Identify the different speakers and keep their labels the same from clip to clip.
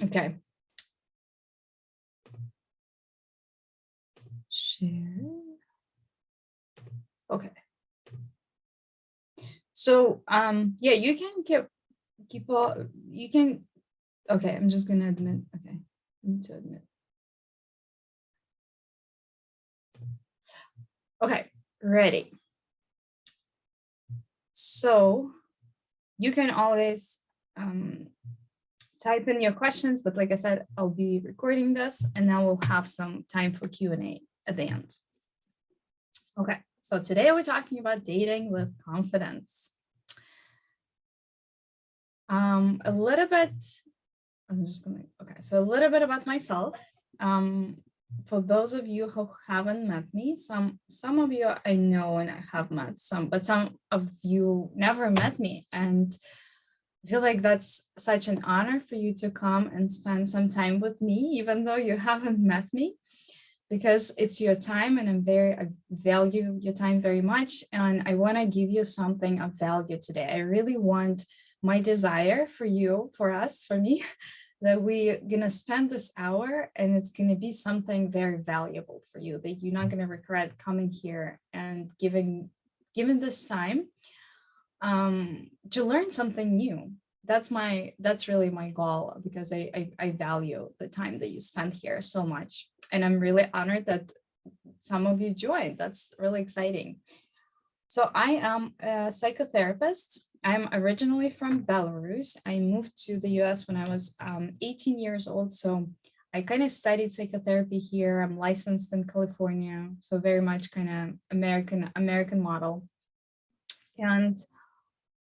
Speaker 1: Okay. Share. Okay. So yeah, you can keep all you can okay, I'm just gonna admit. Okay. I need to admit. Okay, ready. So you can always type in your questions, but like I said, I'll be recording this and now we'll have some time for Q&A at the end. Okay, so today we're talking about dating with confidence. A little bit, I'm just gonna, okay, so a little bit about myself. For those of you who haven't met me, some of you I know and I have met some, but some of you never met me. And I feel like that's such an honor for you to come and spend some time with me, even though you haven't met me, because it's your time and I value your time very much. And I want to give you something of value today. I really want my desire for you, for us, for me, that we're going to spend this hour and it's going to be something very valuable for you that you're not going to regret coming here and giving this time to learn something new. That's really my goal, because I value the time that you spend here so much. And I'm really honored that some of you joined. That's really exciting. So I am a psychotherapist. I'm originally from Belarus. I moved to the US when I was 18 years old. So I kind of studied psychotherapy here. I'm licensed in California, so very much kind of American model. And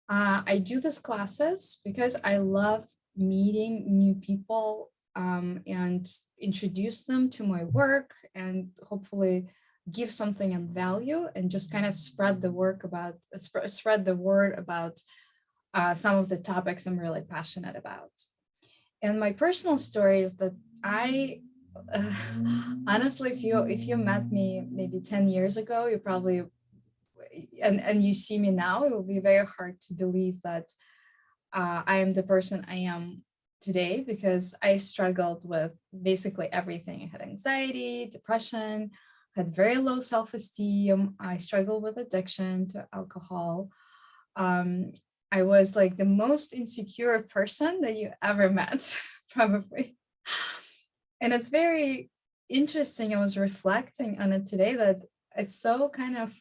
Speaker 1: I do these classes because I love meeting new people and introduce them to my work and hopefully give something of value and just kind of spread the spread the word about some of the topics I'm really passionate about. And my personal story is that I uh, honestly, if you met me maybe 10 years ago, you probably and you see me now, it will be very hard to believe that I am the person I am today, because I struggled with basically everything. I had anxiety, depression, had very low self-esteem. I struggled with addiction to alcohol. Um, I was like the most insecure person that you ever met, probably. And it's very interesting. I was reflecting on it today that it's so kind of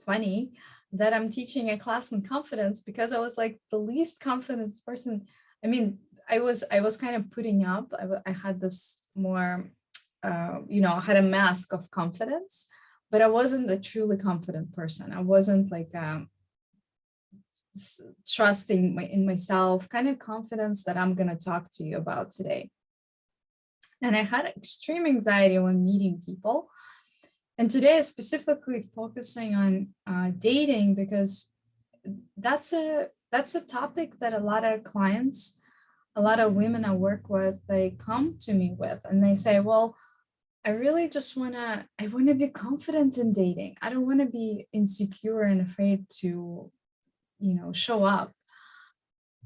Speaker 1: funny that I'm teaching a class on confidence, because I was like the least confident person. I mean, I was kind of putting up. I had this more, I had a mask of confidence, but I wasn't a truly confident person. I wasn't like trusting in myself, kind of confidence that I'm gonna talk to you about today. And I had extreme anxiety when meeting people. And today is specifically focusing on dating, because that's a topic that a lot of clients, a lot of women I work with, they come to me with, and they say, well, I want to be confident in dating. I don't want to be insecure and afraid to, show up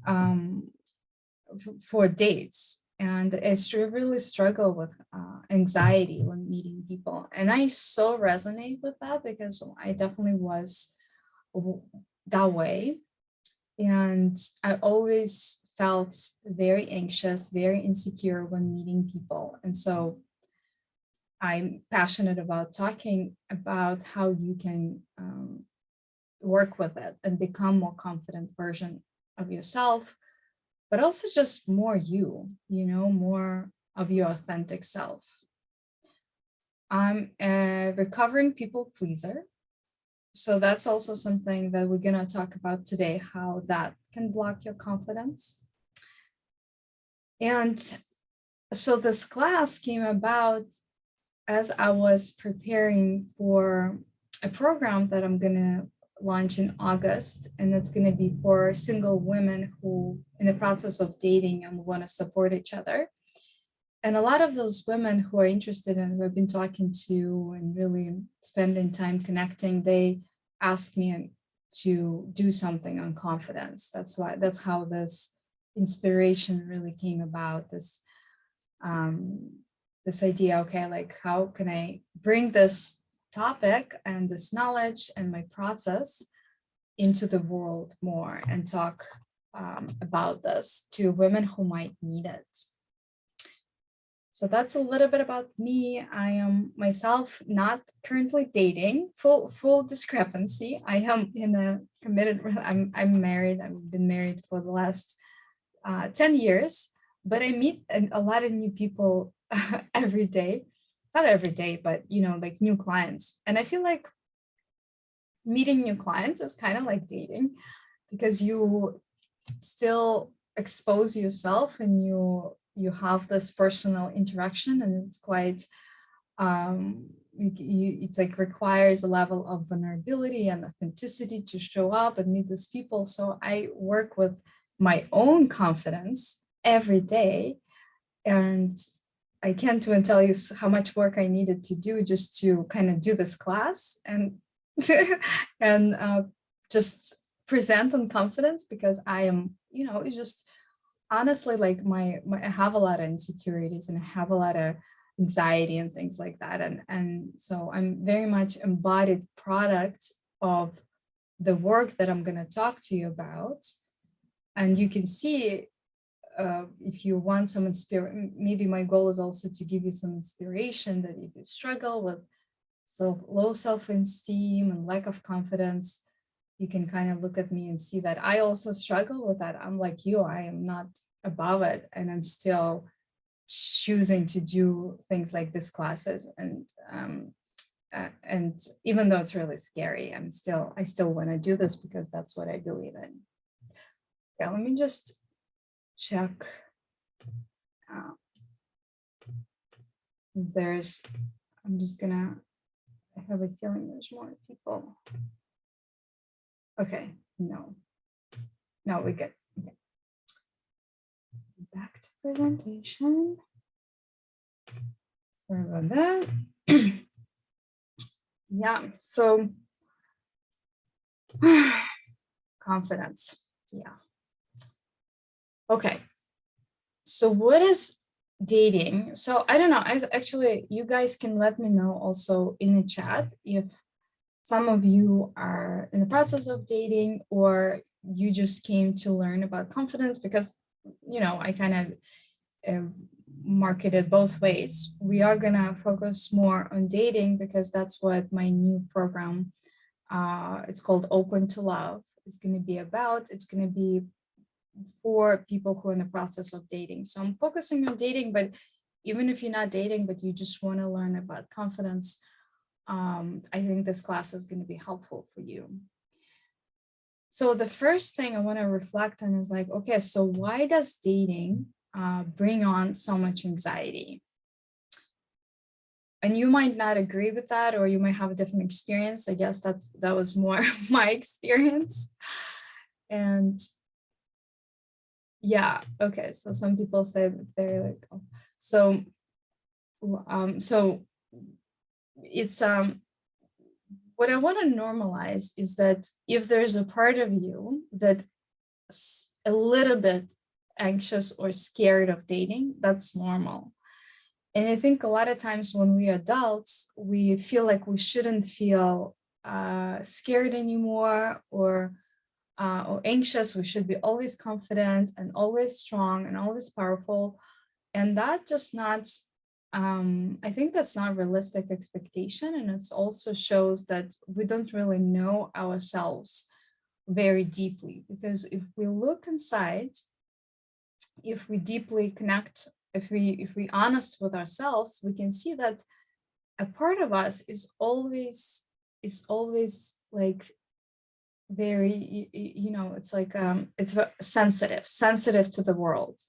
Speaker 1: um, for dates. And really struggle with anxiety when meeting people. And I so resonate with that, because I definitely was that way. And I always felt very anxious, very insecure when meeting people. And so I'm passionate about talking about how you can work with it and become more confident version of yourself, but also just more more of your authentic self. I'm a recovering people pleaser. So that's also something that we're going to talk about today, how that can block your confidence. And so this class came about as I was preparing for a program that I'm going to launch in August. And it's going to be for single women who in the process of dating and want to support each other. And a lot of those women who are interested and who I've been talking to and really spending time connecting, they ask me to do something on confidence. That's how this inspiration really came about. This this idea, okay, like how can I bring this topic and this knowledge and my process into the world more and talk about this to women who might need it. So that's a little bit about me. I am myself not currently dating, full discrepancy. I am in a committed, I'm married. I've been married for the last 10 years, but I meet a lot of new people every day. Not every day, but you know, like new clients. And I feel like meeting new clients is kind of like dating, because you still expose yourself and you have this personal interaction, and it's quite it's like requires a level of vulnerability and authenticity to show up and meet these people. So I work with my own confidence every day, and I can't even tell you how much work I needed to do just to kind of do this class and and just present on confidence, because I am, you know, it's just honestly like my I have a lot of insecurities and I have a lot of anxiety and things like that, and so I'm very much embodied product of the work that I'm going to talk to you about. And you can see if you want some inspiration, maybe my goal is also to give you some inspiration that if you struggle with low self-esteem and lack of confidence, you can kind of look at me and see that I also struggle with that. I'm like you, I am not above it, and I'm still choosing to do things like this classes. And even though it's really scary, I still want to do this because that's what I believe in. Yeah, let me just check. I'm just gonna, I have a feeling there's more people. Okay, no, we're good. Okay. Back to presentation. Sorry about that. Yeah, so confidence. Yeah. Okay. So what is dating? So I don't know. Actually, you guys can let me know also in the chat if some of you are in the process of dating, or you just came to learn about confidence, because, you know, I kind of marketed both ways. We are gonna focus more on dating because that's what my new program, it's called Open to Love, is gonna be about. It's gonna be for people who are in the process of dating. So I'm focusing on dating, but even if you're not dating, but you just wanna learn about confidence, I think this class is gonna be helpful for you. So the first thing I wanna reflect on is like, okay, so why does dating bring on so much anxiety? And you might not agree with that, or you might have a different experience. I guess that was more my experience. And yeah, okay. So some people say that they're like, oh. So it's what I want to normalize is that if there's a part of you that's a little bit anxious or scared of dating, that's normal. And I think a lot of times when we're adults, we feel like we shouldn't feel scared anymore or anxious. We should be always confident and always strong and always powerful. And that just not, I think that's not realistic expectation. And it also shows that we don't really know ourselves very deeply, because if we look inside, if we deeply connect, if we honest with ourselves, we can see that a part of us is always like very, you know, it's like it's sensitive to the world.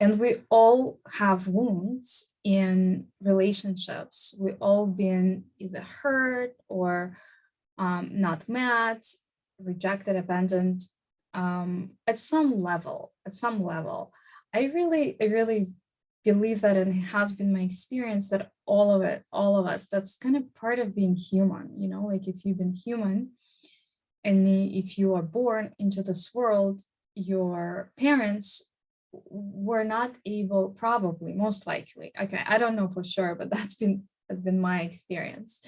Speaker 1: And we all have wounds in relationships. We all been either hurt or not met, rejected, abandoned, at some level. I really believe that, and it has been my experience, that all of us, that's kind of part of being human, you know, like if you've been human and if you are born into this world, your parents were not able, probably, most likely, okay, I don't know for sure, but has been my experience.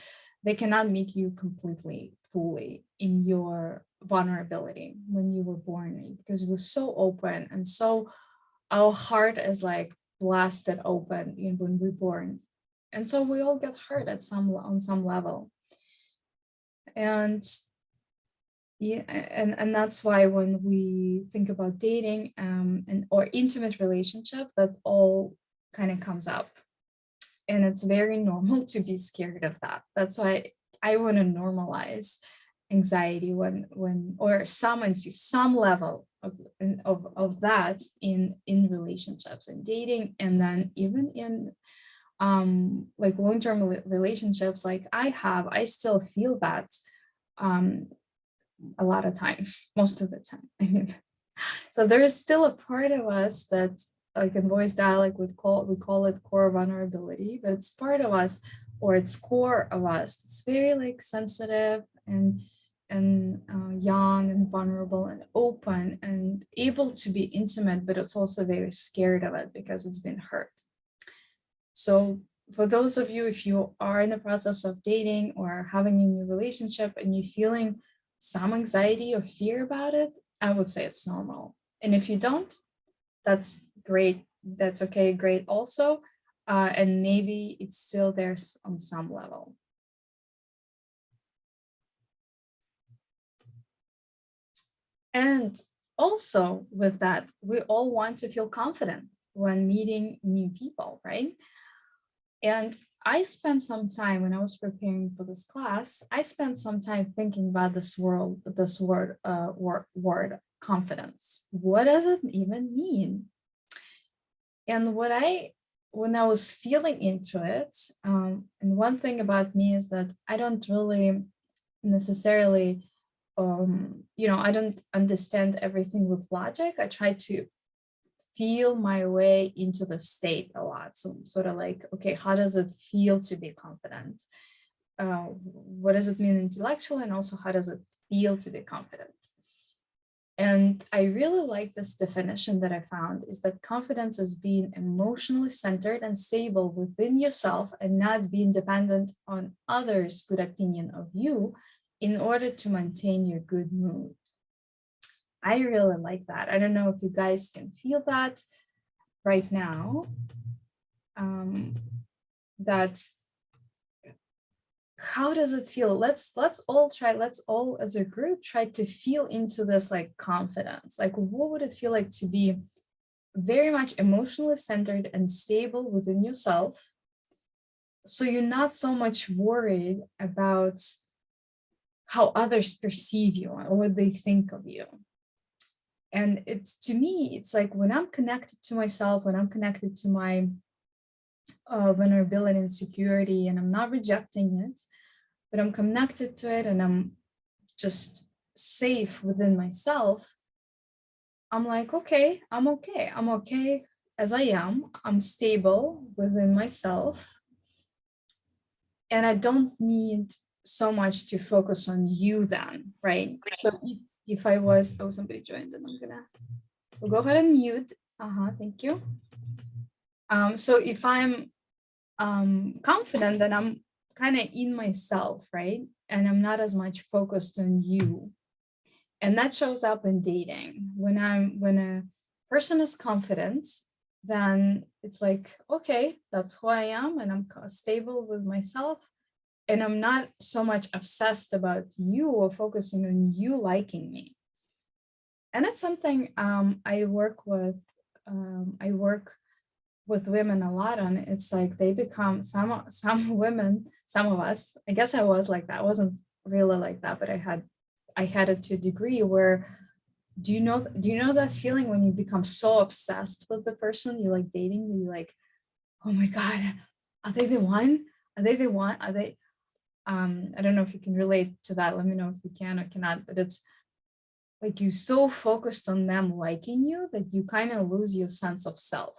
Speaker 1: They cannot meet you completely, fully in your vulnerability when you were born, because we're so open and so our heart is like blasted open when we're born. And so we all get hurt at on some level. And yeah, and that's why when we think about dating and or intimate relationship, that all kind of comes up. And it's very normal to be scared of that. That's why I want to normalize anxiety when or summon to some level of that in relationships and dating, and then even in like long-term relationships like I still feel that um a lot of times, most of the time. I mean, so there is still a part of us that, like in voice dialogue, we call it core vulnerability, but it's part of us, or it's core of us. It's very like sensitive and young and vulnerable and open and able to be intimate, but it's also very scared of it because it's been hurt. So for those of you, if you are in the process of dating or having a new relationship and you're feeling some anxiety or fear about it, I would say it's normal. And if you don't, that's great. That's okay, great also. And maybe it's still there on some level. And also with that, we all want to feel confident when meeting new people, right? And I spent some time when I was preparing for this class, I spent some time thinking about this word confidence. What does it even mean? And when I was feeling into it, and one thing about me is that I don't really necessarily, I don't understand everything with logic. I try to feel my way into the state a lot. So sort of like, okay, how does it feel to be confident? What does it mean intellectually? And also how does it feel to be confident? And I really like this definition that I found, is that confidence is being emotionally centered and stable within yourself and not being dependent on others' good opinion of you in order to maintain your good mood. I really like that. I don't know if you guys can feel that right now. That how does it feel? Let's all as a group try to feel into this like confidence. Like what would it feel like to be very much emotionally centered and stable within yourself, so you're not so much worried about how others perceive you or what they think of you. And it's, to me, it's like when I'm connected to myself, when I'm connected to my vulnerability and security, and I'm not rejecting it, but I'm connected to it and I'm just safe within myself, I'm like, okay, I'm okay. I'm okay as I am. I'm stable within myself. And I don't need so much to focus on you then, right? So if I was, oh, somebody joined, and we'll go ahead and mute. Thank you. So if I'm confident, then I'm kind of in myself, right? And I'm not as much focused on you. And that shows up in dating. When a person is confident, then it's like, okay, that's who I am, and I'm stable with myself. And I'm not so much obsessed about you or focusing on you liking me. And that's something I work with women a lot on. It's like they become some women, some of us, I guess I was like that. I wasn't really like that, but I had it to a degree where, do you know that feeling when you become so obsessed with the person you like dating, you like, oh my God, are they the one? Are they the one? Are they I don't know if you can relate to that. Let me know if you can or cannot, but it's like you so focused on them liking you that you kind of lose your sense of self.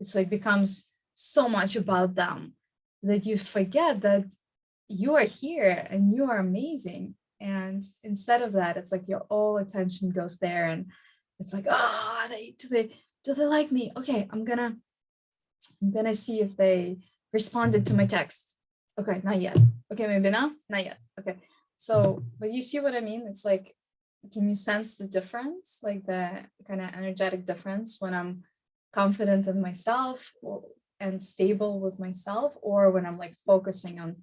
Speaker 1: It's like becomes so much about them that you forget that you are here and you are amazing. And instead of that, it's like your all attention goes there, and it's like, oh, do they like me? Okay, I'm gonna see if they responded to my text. Okay, not yet. Okay, maybe now, not yet. Okay. So, but you see what I mean? It's like, can you sense the difference? Like the kind of energetic difference when I'm confident in myself and stable with myself, or when I'm like focusing on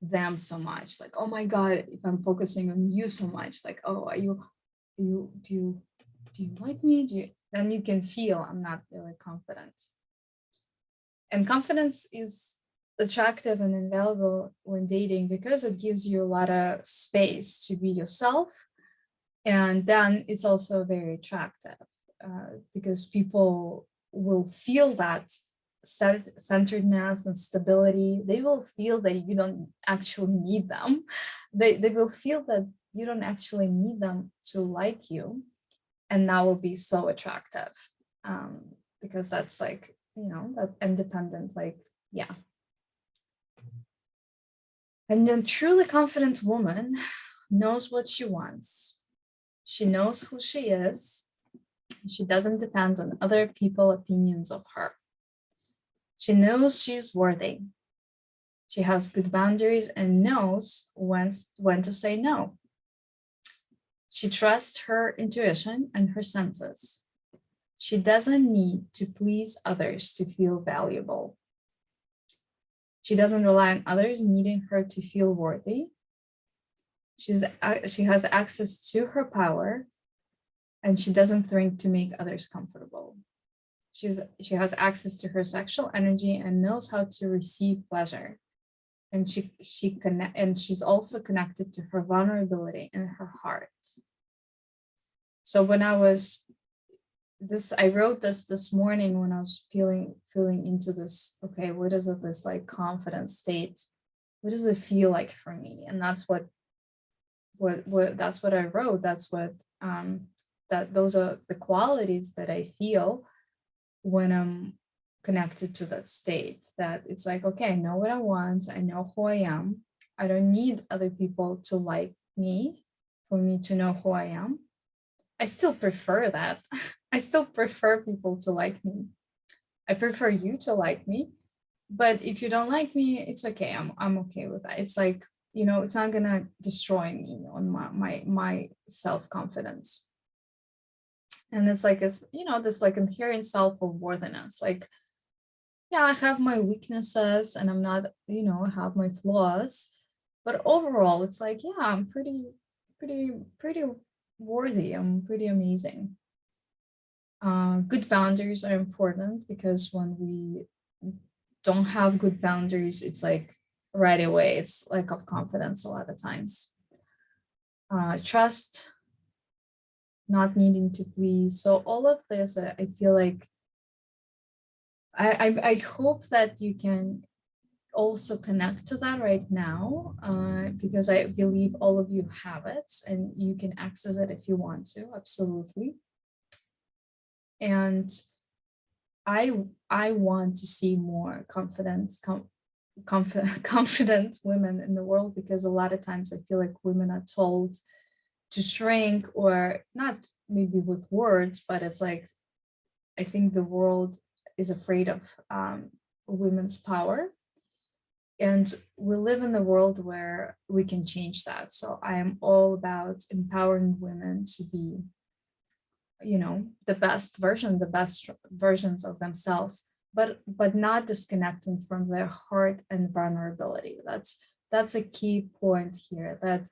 Speaker 1: them so much, like, oh my God, if I'm focusing on you so much, like, oh, are do you like me? Then you can feel I'm not really confident. And confidence is attractive and invaluable when dating because it gives you a lot of space to be yourself. And then it's also very attractive because people will feel that centeredness and stability. They will feel that you don't actually need them. They will feel that you don't actually need them to like you. And that will be so attractive because that's like, that independent, like, yeah. And a truly confident woman knows what she wants. She knows who she is. She doesn't depend on other people's opinions of her. She knows she's worthy. She has good boundaries and knows when to say no. She trusts her intuition and her senses. She doesn't need to please others to feel valuable. She doesn't rely on others needing her to feel worthy. She has access to her power, and she doesn't think to make others comfortable. She has access to her sexual energy and knows how to receive pleasure. And she's also connected to her vulnerability in her heart. So when I wrote this morning when I was feeling into this, okay, what is it, this like confident state? What does it feel like for me? And that's what that's what I wrote. That's what that those are the qualities that I feel when I'm connected to that state, that it's like, okay, I know what I want. I know who I am. I don't need other people to like me for me to know who I am. I still prefer that. I still prefer people to like me. I prefer you to like me. But if you don't like me, it's okay. I'm okay with that. It's like, it's not gonna destroy me on my self-confidence. And it's like this like inherent self-worthiness. Like, yeah, I have my weaknesses and I'm not, I have my flaws. But overall, it's like, yeah, I'm pretty worthy. I'm pretty amazing. Good boundaries are important because when we don't have good boundaries, it's like right away, it's lack of confidence a lot of times. Trust, not needing to please. So all of this, I feel like I hope that you can also connect to that right now because I believe all of you have it and you can access it if you want to, absolutely. And I want to see more confident women in the world, because a lot of times I feel like women are told to shrink, or not maybe with words, but it's like I think the world is afraid of women's power. And we live in the world where we can change that. So I am all about empowering women to be, the best versions of themselves, but not disconnecting from their heart and vulnerability. That's a key point here, that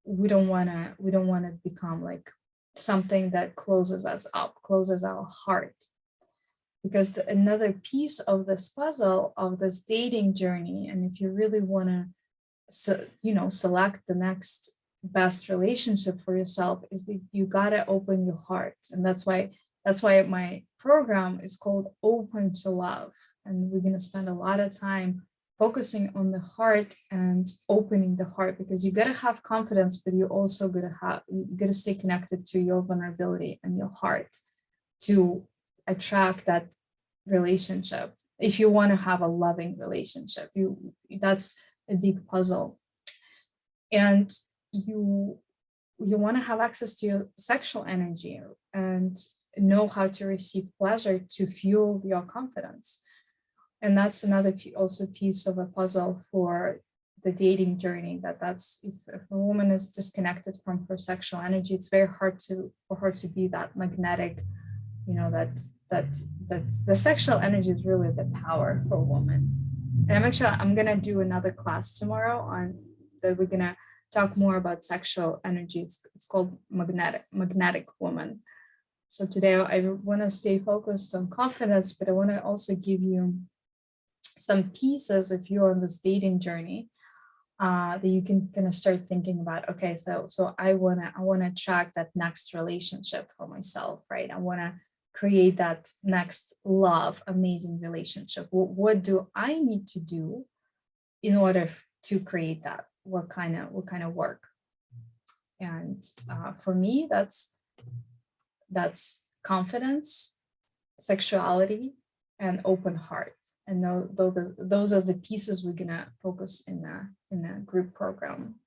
Speaker 1: we don't want to become like something that closes us up, closes our heart. Because another piece of this puzzle of this dating journey, and if you really want to select the next best relationship for yourself, is that you got to open your heart. And that's why my program is called Open to Love. And we're going to spend a lot of time focusing on the heart and opening the heart, because you got to have confidence, but you also got to stay connected to your vulnerability and your heart to attract that relationship. If you want to have a loving relationship, that's a deep puzzle. And you want to have access to your sexual energy, and know how to receive pleasure to fuel your confidence. And that's another also piece of a puzzle for the dating journey, that's if a woman is disconnected from her sexual energy, it's very hard for her to be that magnetic, that the sexual energy is really the power for a woman. And I'm gonna do another class tomorrow on that. We're gonna talk more about sexual energy. It's called magnetic woman. So today I want to stay focused on confidence, but I want to also give you some pieces if you're on this dating journey that you can kind of start thinking about. Okay, so I wanna attract that next relationship for myself, right? I want to create that next love, amazing relationship. What do I need to do in order to create that? What kind of work? And for me, that's confidence, sexuality, and open heart. And those are the pieces we're gonna focus in a group program.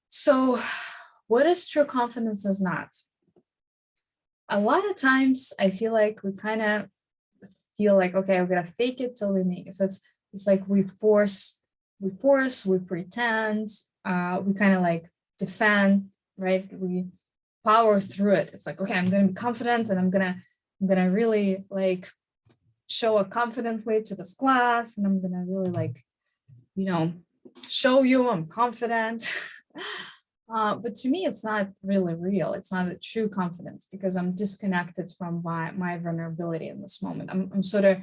Speaker 1: So what is true confidence is not? A lot of times I feel like we kind of feel like, okay, we're gonna fake it till we make it. So it's like we pretend, we kind of like defend, right? We power through it. It's like, okay, I'm gonna be confident and I'm gonna really like show a confident way to this class, and I'm gonna really like, show you I'm confident. But to me, it's not really real. It's not a true confidence because I'm disconnected from my vulnerability in this moment. I'm sort of,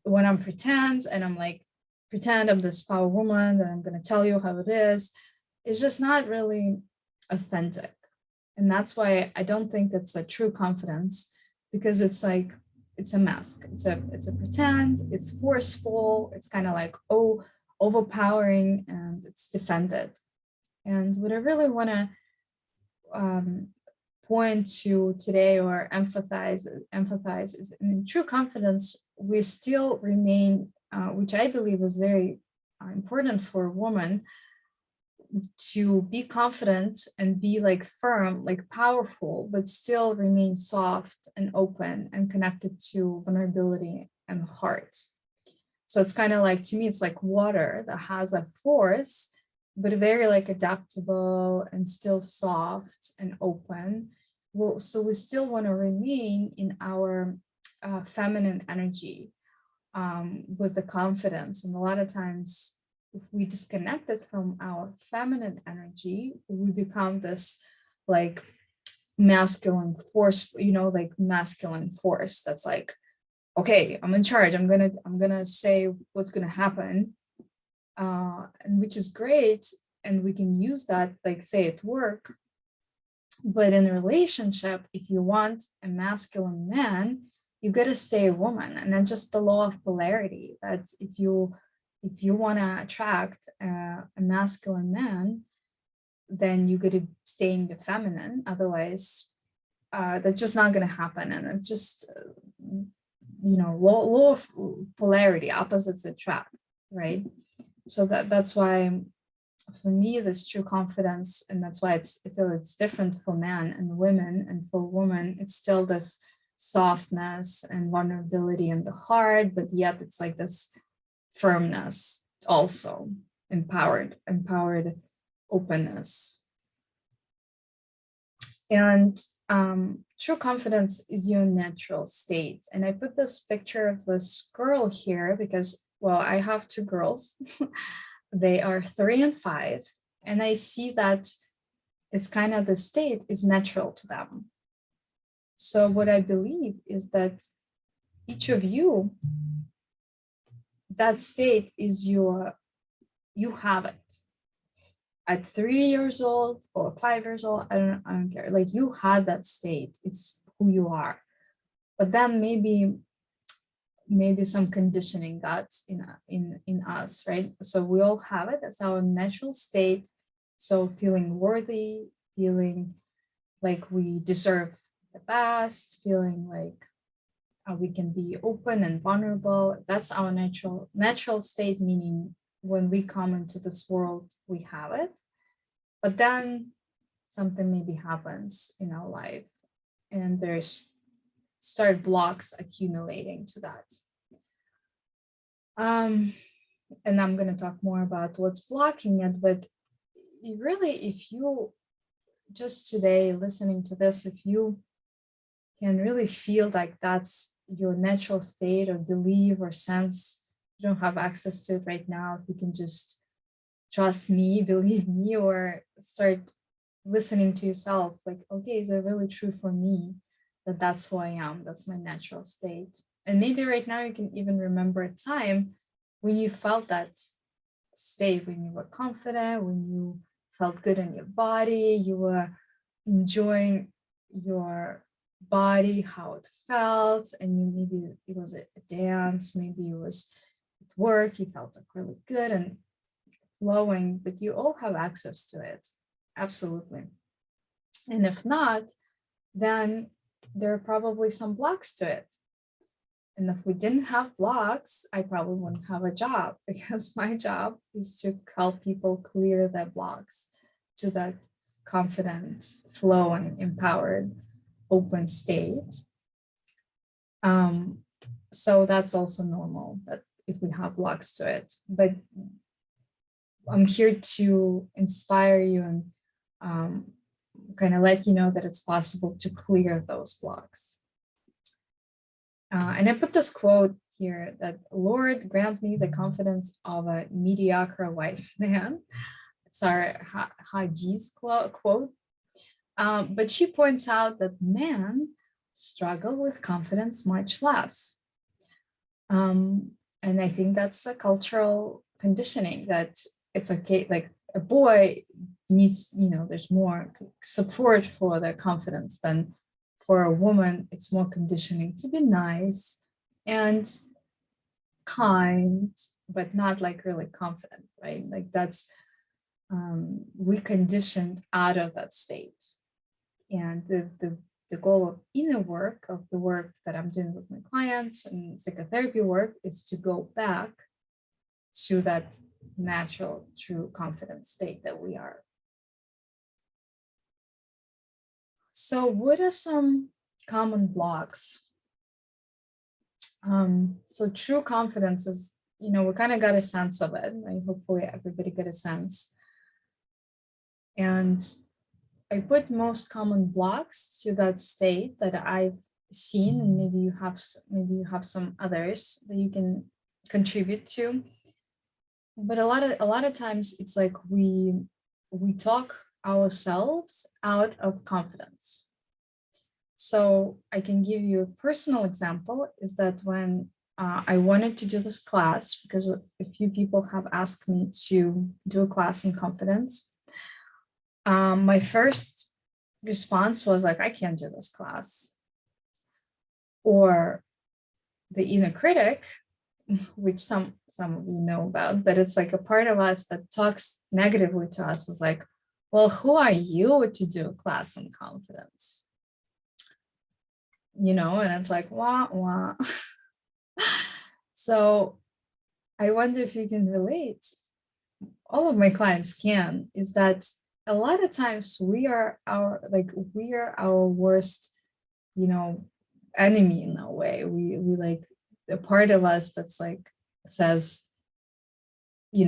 Speaker 1: when I'm pretend and I'm like, pretend I'm this power woman and I'm going to tell you how it is, it's just not really authentic. And that's why I don't think it's a true confidence, because it's like, it's a mask. It's a pretend, it's forceful, it's kind of like, overpowering, and it's defended. And what I really want to point to today or emphasize is in true confidence, we still remain, which I believe is very important for a woman, to be confident and be like firm, like powerful, but still remain soft and open and connected to vulnerability and heart. So it's kind of like, to me, it's like water that has a force, but very like adaptable and still soft and open. Well, so we still want to remain in our feminine energy with the confidence. And a lot of times, if we disconnect it from our feminine energy, we become this like masculine force, like masculine force that's like, okay, I'm in charge. I'm gonna say what's gonna happen, and which is great, and we can use that, like say at work. But in a relationship, if you want a masculine man, you gotta stay a woman, and that's just the law of polarity. That's if you want to attract a masculine man, then you gotta stay in the feminine. Otherwise, that's just not gonna happen, and it's just law of polarity, opposites attract, right? So that's why for me this true confidence, and that's why I feel it's different for men and women, and for women it's still this softness and vulnerability in the heart, but yet it's like this firmness, also empowered openness. And true confidence is your natural state. And I put this picture of this girl here because, well, I have two girls. They are 3 and 5. And I see that it's kind of the state is natural to them. So what I believe is that each of you, that state is you have it. At 3 years old or 5 years old, I don't care. Like you had that state. It's who you are. But then maybe some conditioning got in us, right? So we all have it. That's our natural state. So feeling worthy, feeling like we deserve the best, feeling like we can be open and vulnerable. That's our natural state, meaning when we come into this world, we have it. But then something maybe happens in our life. and there's start blocks accumulating to that. And I'm going to talk more about what's blocking it, but really, if you just today listening to this, if you can really feel like that's your natural state or believe or sense, you don't have access to it right now, if you can just trust me, believe me, or start listening to yourself, like, okay, is it really true for me that that's who I am? That's my natural state. And maybe right now you can even remember a time when you felt that state, when you were confident, when you felt good in your body, you were enjoying your body, how it felt, and you maybe it was a dance, maybe it was at work, you felt like really good and flowing, but you all have access to it. Absolutely. And if not, then there are probably some blocks to it. And if we didn't have blocks, I probably wouldn't have a job, because my job is to help people clear their blocks to that confident, flowing, empowered, open state. So that's also normal that if we have blocks to it. But I'm here to inspire you and kind of let you know that it's possible to clear those blocks. And I put this quote here that, Lord, grant me the confidence of a mediocre white man. It's our Haji's quote. But she points out that men struggle with confidence much less. And I think that's a cultural conditioning, that it's okay, like a boy needs, there's more support for their confidence than for a woman. It's more conditioning to be nice and kind, but not like really confident, right? Like that's, we conditioned out of that state. And the goal of inner work, of the work that I'm doing with my clients and psychotherapy work, is to go back to that natural, true confident state that we are. So what are some common blocks? So true confidence is, we kind of got a sense of it, right? Hopefully everybody got a sense. And I put most common blocks to that state that I've seen, and maybe you have some others that you can contribute to. But a lot of times it's like we talk ourselves out of confidence. So I can give you a personal example, is that when I wanted to do this class, because a few people have asked me to do a class in confidence, my first response was like, I can't do this class. Or the inner critic, which some of you know about, but it's like a part of us that talks negatively to us, is like, well, who are you to do a class on confidence? And it's like, wah, wah. So I wonder if you can relate. All of my clients can, is that a lot of times we are our worst, enemy in a way. We like the part of us that's like says, we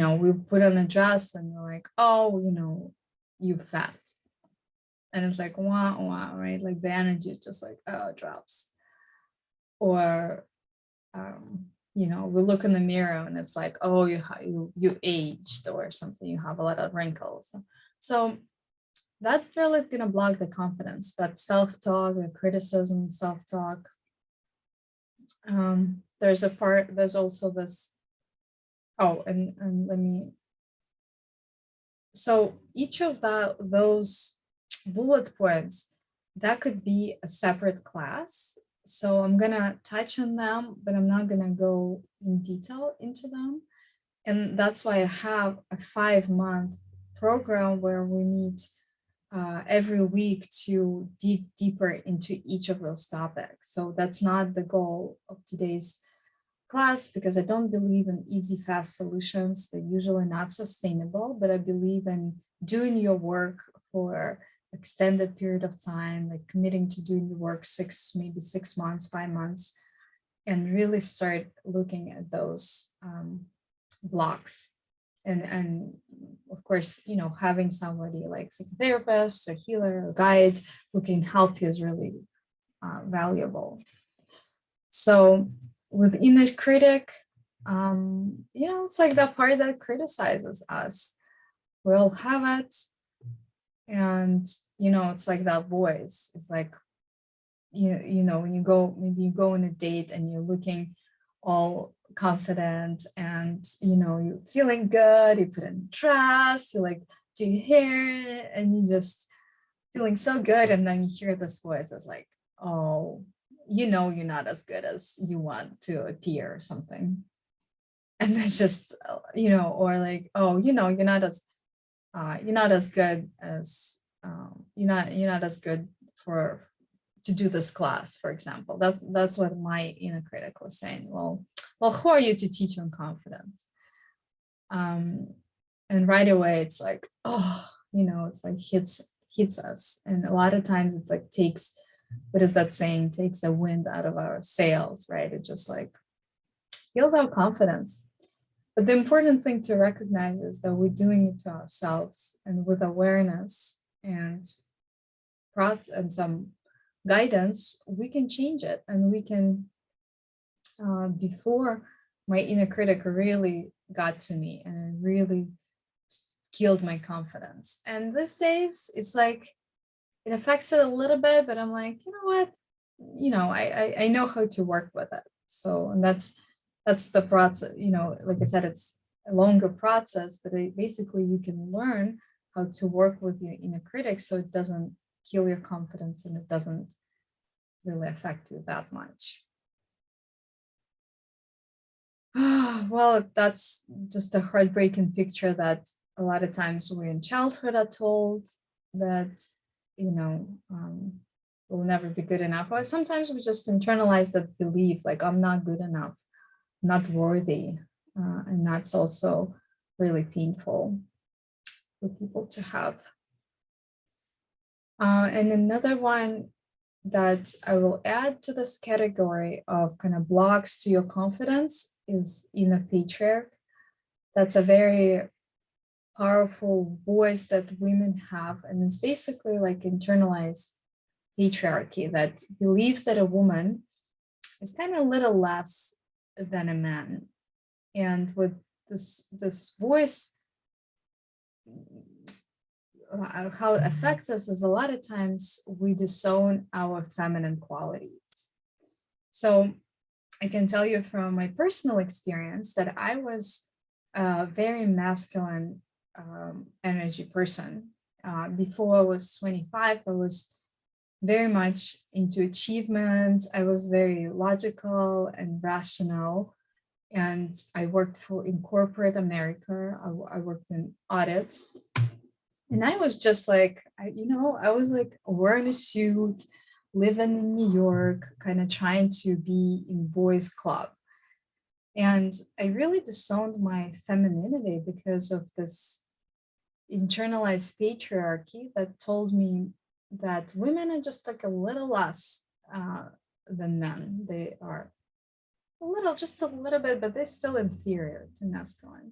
Speaker 1: put on a dress and we're like, oh, you fat. And it's like, wah, wah, right? Like the energy is just like, oh, it drops. Or, we look in the mirror and it's like, oh, you aged or something, you have a lot of wrinkles. So that really is going to block the confidence, that self-talk, the criticism, self-talk. There's also this, and let me, so each of those bullet points, that could be a separate class. So I'm gonna touch on them, but I'm not gonna go in detail into them. And that's why I have a 5-month program where we meet every week to dig deeper into each of those topics. So that's not the goal of today's class, because I don't believe in easy, fast solutions. They're usually not sustainable, but I believe in doing your work for extended period of time, like committing to doing the work maybe 6 months, 5 months, and really start looking at those blocks. And of course, having somebody like psychotherapist, a healer, a guide who can help you is really valuable. So with inner critic, it's like the part that criticizes us. We all have it. And, it's like that voice. It's like, when maybe you go on a date and you're looking all confident and, you're feeling good, you put in dress, you like do your hair and you just feeling so good. And then you hear this voice is like, oh, you're not as good as you want to appear or something. And it's just, or like, oh, you're not as good as you're not as good to do this class, for example. That's what my inner critic was saying. Well, who are you to teach on confidence? And right away it's like, oh, it's like hits us. And a lot of times it like takes, what is that saying, takes a wind out of our sails, right? It just like kills our confidence. But the important thing to recognize is that we're doing it to ourselves, and with awareness and some guidance, we can change it. And we can, before my inner critic really got to me and it really killed my confidence. And these days it's like, it affects it a little bit, but I'm like, you know what? I know how to work with it. So, and that's the process, like I said, it's a longer process, but basically you can learn how to work with your inner critic so it doesn't kill your confidence and it doesn't really affect you that much. Well, that's just a heartbreaking picture that a lot of times we in childhood are told that, we'll never be good enough. Or sometimes we just internalize that belief, like I'm not good enough, not worthy. And that's also really painful for people to have. And another one that I will add to this category of kind of blocks to your confidence is inner patriarch. That's a very powerful voice that women have. And it's basically like internalized patriarchy that believes that a woman is kind of a little less than a man. And with this voice, how it affects us is a lot of times we disown our feminine qualities. So I can tell you from my personal experience that I was a very masculine energy person. Before I was 25, I was very much into achievement. I was very logical and rational. And I worked in corporate America. I worked in audit. And I was just like, I was like wearing a suit, living in New York, kind of trying to be in boys' club. And I really disowned my femininity because of this internalized patriarchy that told me that women are just like a little less than men. They are just a little bit, but they're still inferior to masculine.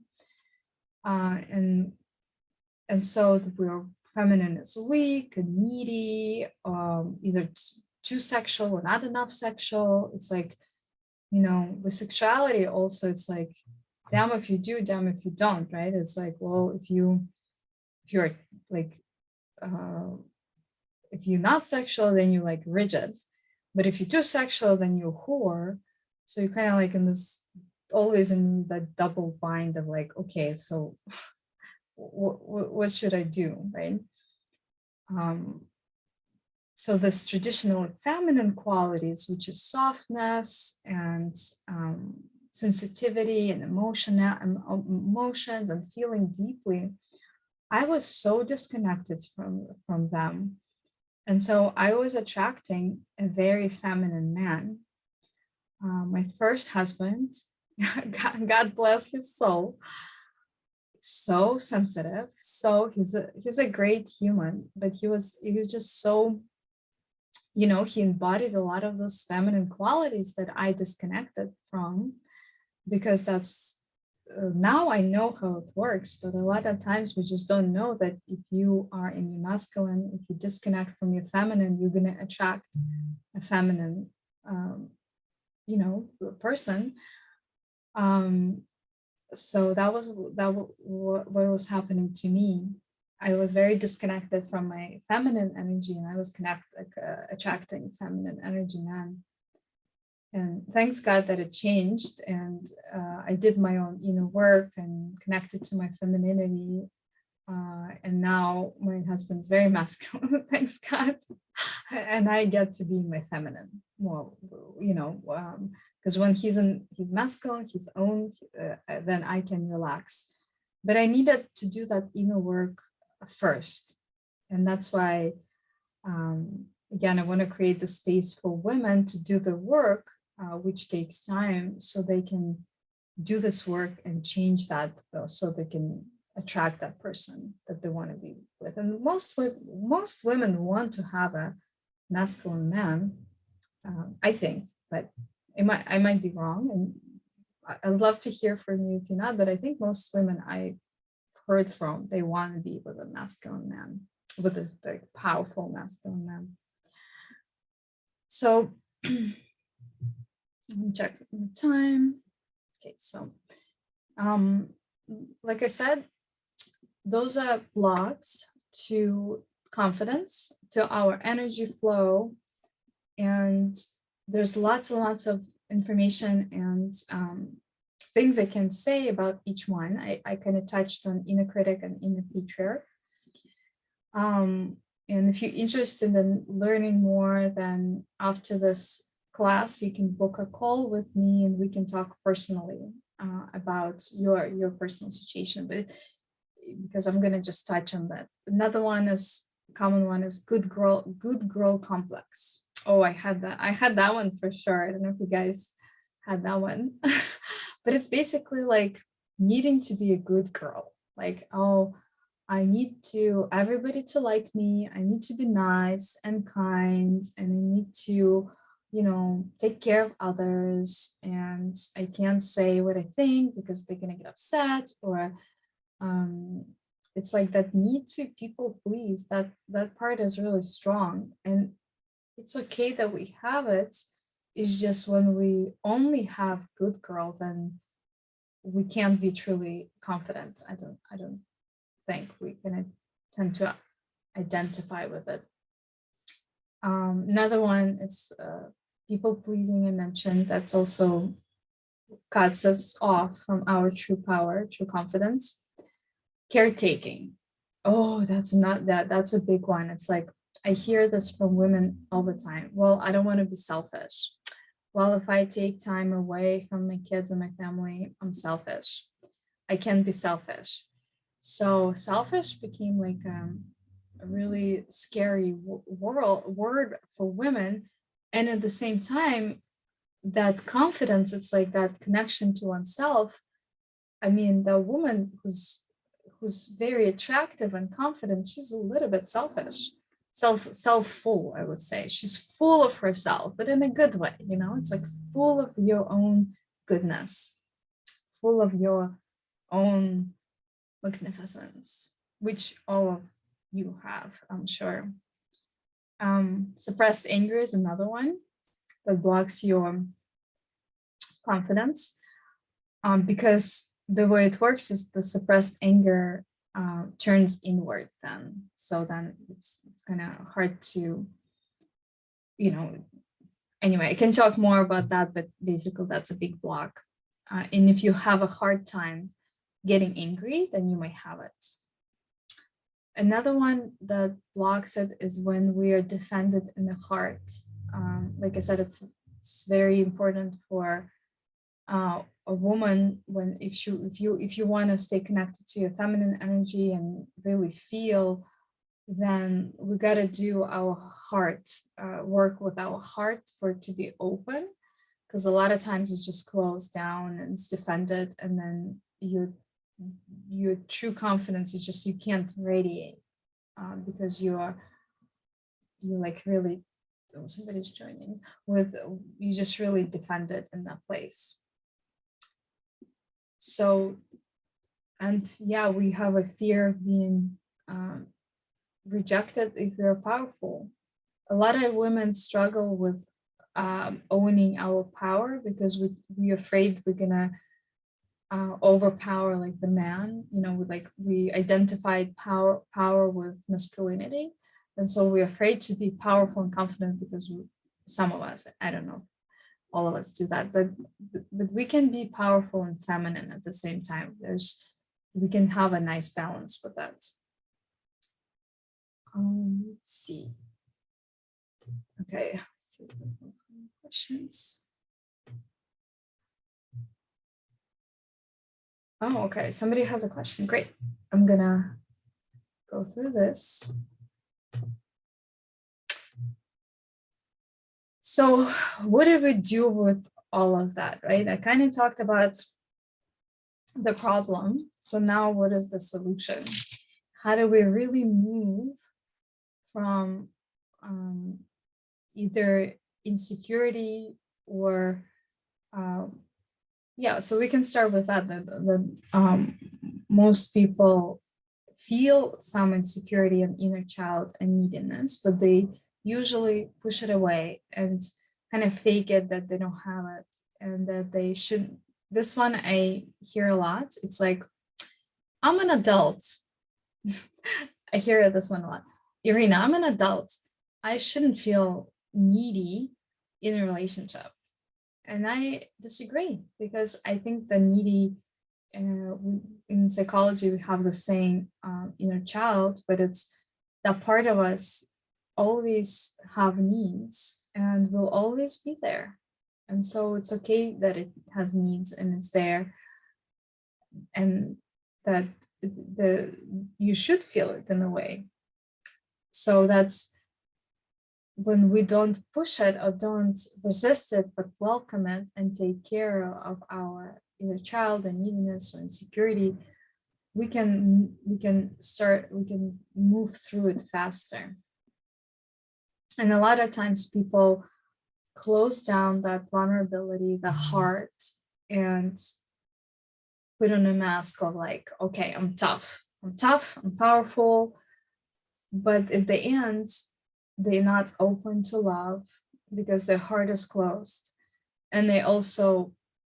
Speaker 1: And so we're feminine is weak and needy, either too sexual or not enough sexual. It's like, with sexuality also, it's like, damn if you do, damn if you don't, right? It's like, well, if you're like, if you're not sexual, then you're like rigid. But if you're too sexual, then you're a whore. So you're kind of like in this, always in that double bind of like, okay, so what should I do, right? So this traditional feminine qualities, which is softness and sensitivity and emotions and feeling deeply, I was so disconnected from them. And so I was attracting a very feminine man. My first husband, God bless his soul, so sensitive. So he's a great human, but he was just so, he embodied a lot of those feminine qualities that I disconnected from, because that's now I know how it works, but a lot of times we just don't know that if you are in your masculine, if you disconnect from your feminine, you're going to attract a feminine, um, person. Um, so what was happening to me. I was very disconnected from my feminine energy, and I was attracting feminine energy men. And thanks God that it changed, and I did my own inner work and connected to my femininity. And now my husband's very masculine, thanks God, and I get to be my feminine. Well, because when he's masculine, his own, then I can relax. But I needed to do that inner work first, and that's why, again, I want to create the space for women to do the work, which takes time, so they can do this work and change that, so they can attract that person that they want to be with. And most women want to have a masculine man, I think, but I might be wrong, and I'd love to hear from you if you're not. But I think most women I've heard from, they want to be with a masculine man, with a like, powerful masculine man. So let me check the time. Okay, so like I said, those are blocks to confidence, to our energy flow, and there's lots and lots of information and things I can say about each one. I kind of touched on inner critic and inner patriarch. And if you're interested in learning more, then after this class, you can book a call with me and we can talk personally about your personal situation. But because I'm going to just touch on that. Another one is common one is good girl complex. Oh, I had that one for sure. I don't know if you guys had that one, but it's basically like needing to be a good girl. Like, oh, I need everybody to like me. I need to be nice and kind, and I need to, take care of others. And I can't say what I think because they're gonna get upset, or it's like that need to people please. That part is really strong, and it's okay that we have it. It's just when we only have good girl, then we can't be truly confident. I don't think we can tend to identify with it. Another one, it's people pleasing I mentioned. That's also cuts us off from our true power, true confidence. Caretaking. Oh, that's a big one. It's like I hear this from women all the time. Well, I don't want to be selfish. Well, if I take time away from my kids and my family, I'm selfish. I can't be selfish. So selfish became like a really scary word for women. And at the same time, that confidence, it's like that connection to oneself. I mean, the woman who's very attractive and confident, she's a little bit selfish, self-full, I would say. She's full of herself, but in a good way, it's like full of your own goodness, full of your own magnificence, which all of you have, I'm sure. Suppressed anger is another one that blocks your confidence, because the way it works is the suppressed anger turns inward then. So then it's kind of hard to, anyway, I can talk more about that, but basically that's a big block. And if you have a hard time getting angry, then you might have it. Another one that blocks it is when we are defended in the heart. Like I said, it's very important for a woman if you want to stay connected to your feminine energy and really feel, then we got to do our heart work with our heart for it to be open, because a lot of times it's just closed down and it's defended, and then your true confidence is just you can't radiate because you're like really, oh, somebody's joining with, you just really defended in that place. So, and yeah, we have a fear of being rejected if we're powerful. A lot of women struggle with owning our power because we're afraid we're gonna overpower like the man, you know, like we identified power with masculinity, and so we're afraid to be powerful and confident because some of us, I don't know, all of us do that, but we can be powerful and feminine at the same time. We can have a nice balance with that. Let's see. Okay, so questions. Oh, okay. Somebody has a question. Great. I'm gonna go through this. So what do we do with all of that, right? I kind of talked about the problem. So now what is the solution? How do we really move from either insecurity or yeah, so we can start with that. Most people feel some insecurity and inner child and neediness, but they usually push it away and kind of fake it that they don't have it and that they shouldn't. This one I hear a lot. It's like, I'm an adult. I hear this one a lot. Irina, I'm an adult. I shouldn't feel needy in a relationship. And I disagree because I think the needy, in psychology, we have the saying inner child, but it's that part of us always have needs and will always be there. And so it's okay that it has needs and it's there, and that you should feel it in a way. So that's when we don't push it or don't resist it, but welcome it and take care of our inner child and neediness or insecurity, we can move through it faster. And a lot of times people close down that vulnerability, the heart, and put on a mask of like, okay, I'm tough, I'm powerful. But at the end, they're not open to love because their heart is closed. And they also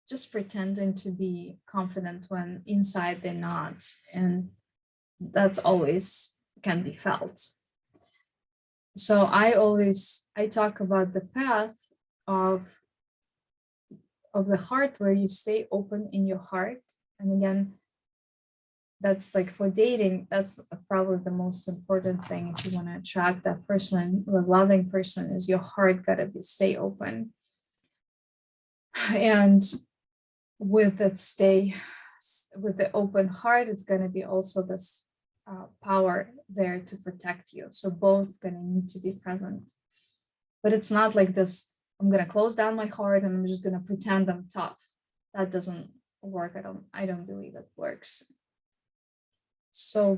Speaker 1: just pretending to be confident when inside they're not. And that's always can be felt. So I talk about the path of the heart, where you stay open in your heart. And again, that's like for dating, that's probably the most important thing. If you want to attract that person, the loving person, is your heart gotta stay open. And with the open heart, it's going to be also this power there to protect you. So both going to need to be present. But it's not like this, I'm going to close down my heart and I'm just going to pretend I'm tough. That doesn't work. I don't believe it works. So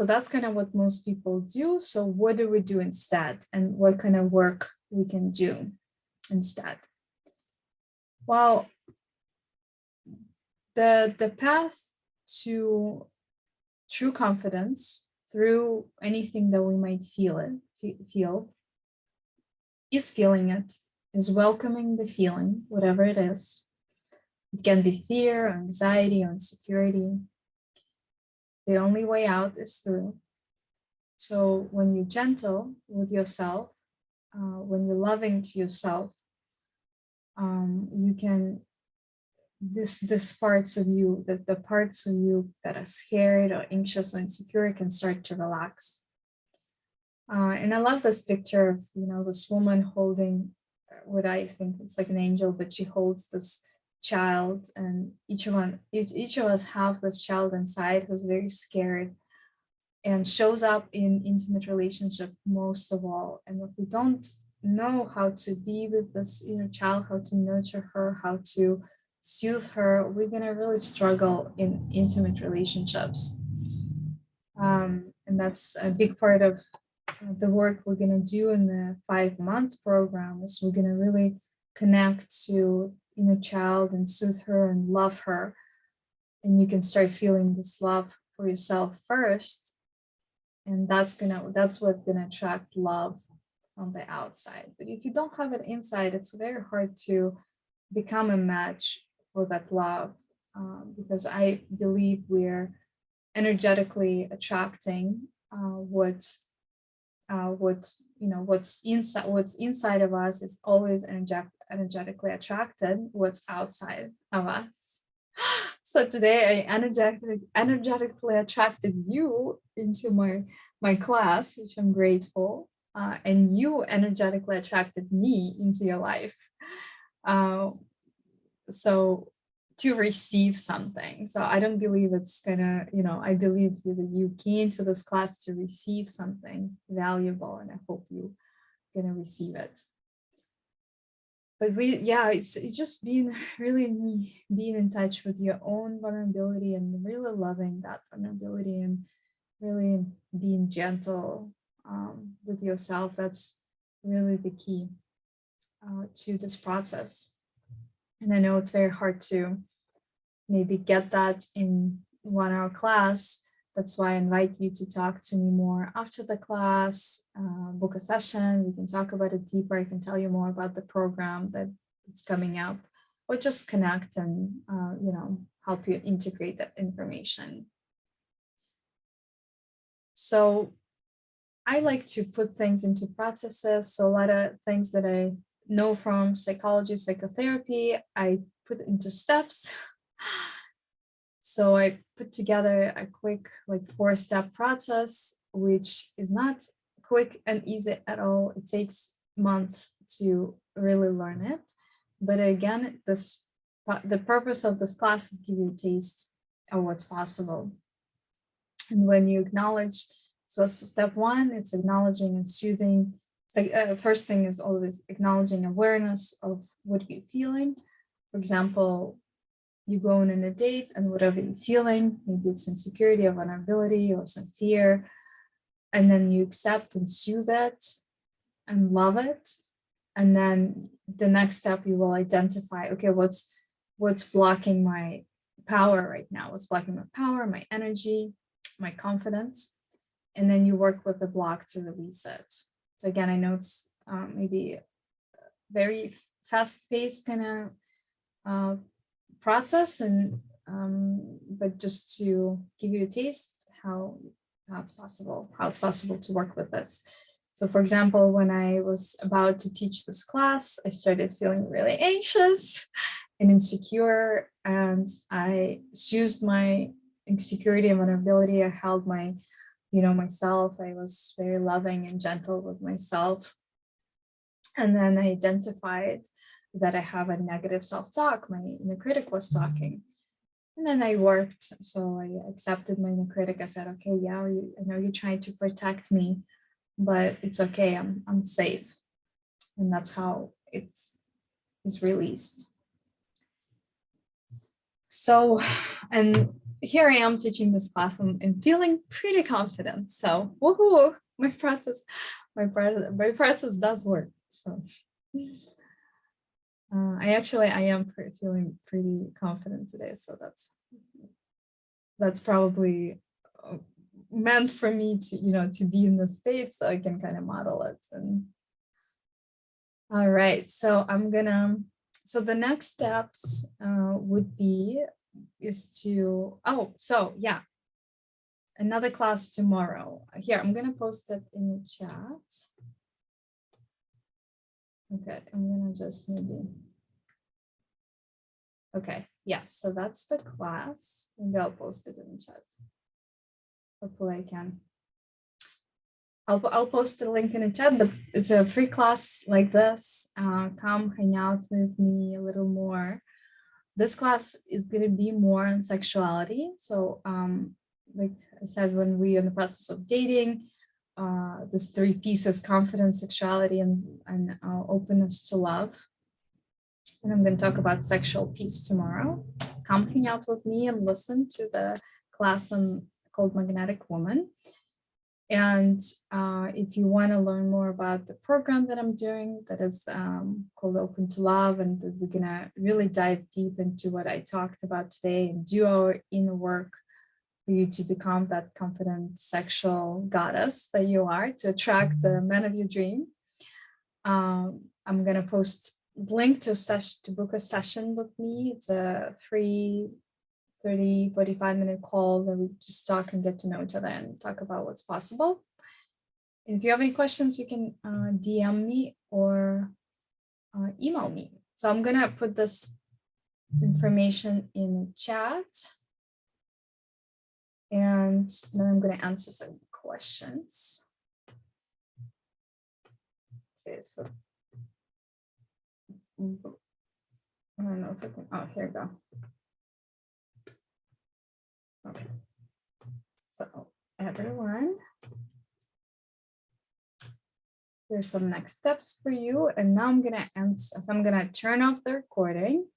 Speaker 1: that's kind of what most people do. So what do we do instead? And what kind of work we can do instead? Well, the path to true confidence through anything that we might feel is feeling it, is welcoming the feeling, whatever it is. It can be fear, anxiety, or insecurity. The only way out is through. So when you're gentle with yourself, when you're loving to yourself, you can, this parts of you, the parts of you that are scared or anxious or insecure can start to relax. And I love this picture of, this woman holding what I think it's like an angel, but she holds this child, and each of us have this child inside who's very scared and shows up in intimate relationship most of all. And if we don't know how to be with this inner child, how to nurture her, how to soothe her, we're gonna really struggle in intimate relationships. And that's a big part of the work we're gonna do in the 5-month program. Is we're gonna really connect to inner child and soothe her and love her. And you can start feeling this love for yourself first. And that's what's gonna attract love on the outside. But if you don't have it inside, it's very hard to become a match for that love, because I believe we're energetically attracting what's inside of us is always energetically attracted what's outside of us. So today I energetically attracted you into my class, which I'm grateful, and you energetically attracted me into your life. So to receive something. So I don't believe it's gonna, I believe that you came to this class to receive something valuable, and I hope you're gonna receive it. But it's just being in touch with your own vulnerability and really loving that vulnerability and really being gentle with yourself. That's really the key to this process. And I know it's very hard to maybe get that in 1-hour class. That's why I invite you to talk to me more after the class, book a session. We can talk about it deeper. I can tell you more about the program that it's coming up, or just connect and, help you integrate that information. So I like to put things into processes. So a lot of things that I know from psychology, psychotherapy, I put into steps. So I put together a quick 4-step process, which is not quick and easy at all. It takes months to really learn it. But again, the purpose of this class is give you a taste of what's possible. And when you acknowledge, so step 1, it's acknowledging and soothing. It's like first thing is always acknowledging awareness of what you're feeling. For example, you go on a date and whatever you're feeling, maybe it's insecurity or vulnerability or some fear, and then you accept and soothe it and love it. And then the next step, you will identify, okay, what's blocking my power right now? What's blocking my power, my energy, my confidence? And then you work with the block to release it. So again, I know it's maybe very fast-paced kind of process, and but just to give you a taste how it's possible to work with this. So for example, when I was about to teach this class, I started feeling really anxious and insecure, and I soothed my insecurity and vulnerability. I held myself. I was very loving and gentle with myself. And then I identified that I have a negative self-talk. My inner critic was talking. And then I worked. So I accepted my inner critic. I said, okay, yeah, I know you're trying to protect me, but it's okay. I'm safe. And that's how it's released. So, and here I am teaching this class and feeling pretty confident. So, woohoo! My process does work. So, I am feeling pretty confident today. So that's probably meant for me to be in the state, so I can kind of model it. And all right, so so the next steps would be another class tomorrow. Here, I'm gonna post it in the chat. Okay, I'm gonna just okay, yeah, so that's the class. Maybe I'll post it in the chat. Hopefully I can. I'll post the link in the chat, but it's a free class like this. Come hang out with me a little more. This class is going to be more on sexuality. So like I said, when we're in the process of dating, there's 3 pieces: confidence, sexuality, and openness to love. And I'm going to talk about sexual peace tomorrow. Come hang out with me and listen to the class called Magnetic Woman. And if you want to learn more about the program that I'm doing, that is called Open to Love, and we're going to really dive deep into what I talked about today and do our inner work for you to become that confident sexual goddess that you are, to attract the man of your dream. I'm going to post link to book a session with me. It's a free 45-minute call that we just talk and get to know each other and talk about what's possible. And if you have any questions, you can DM me or email me. So I'm going to put this information in the chat. And then I'm going to answer some questions. Okay, so I don't know if I can, oh, here we go. Okay, so everyone, here's some next steps for you. And now I'm gonna turn off the recording